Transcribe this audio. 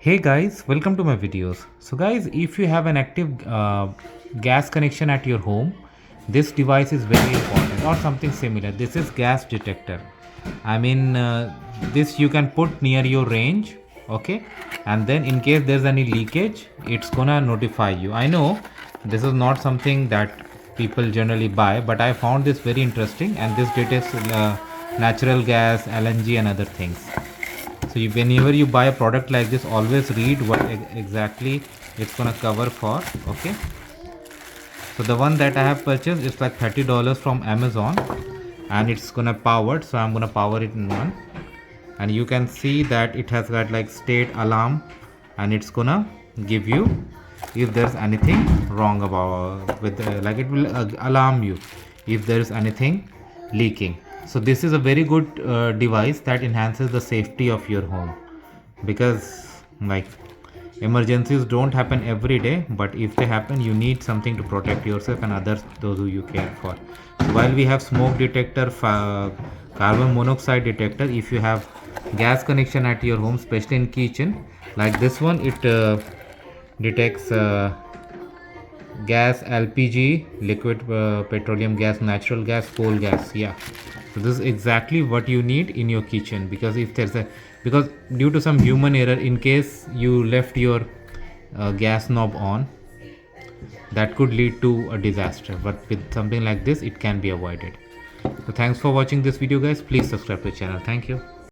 Hey guys, welcome to my videos. So guys, if you have an active gas connection at your home, this device is very important or something similar. This is gas detector. I mean, this you can put near your range, okay? And then in case there's any leakage, it's gonna notify you. I know this is not something that people generally buy, but I found this very interesting, and this detects natural gas, LNG and other things. So whenever you buy a product like this, always read what exactly it's gonna cover for. Okay, so the one that I have purchased is like $30 from Amazon, and it's gonna powered, so I'm gonna power it in one. And you can see that it has got like state alarm, and it's gonna give you if there's anything wrong about with like it will alarm you if there is anything leaking. So this is a very good device that enhances the safety of your home, because like emergencies don't happen every day, but if they happen, you need something to protect yourself and others, those who you care for. So while we have smoke detector, carbon monoxide detector, if you have gas connection at your home, especially in kitchen, like this one, it detects gas, LPG, liquid petroleum gas, natural gas, coal gas. Yeah, so this is exactly what you need in your kitchen, because if there's a, because due to some human error, in case you left your gas knob on, that could lead to a disaster, but with something like this it can be avoided. So thanks for watching this video guys. Please subscribe to the channel. Thank you.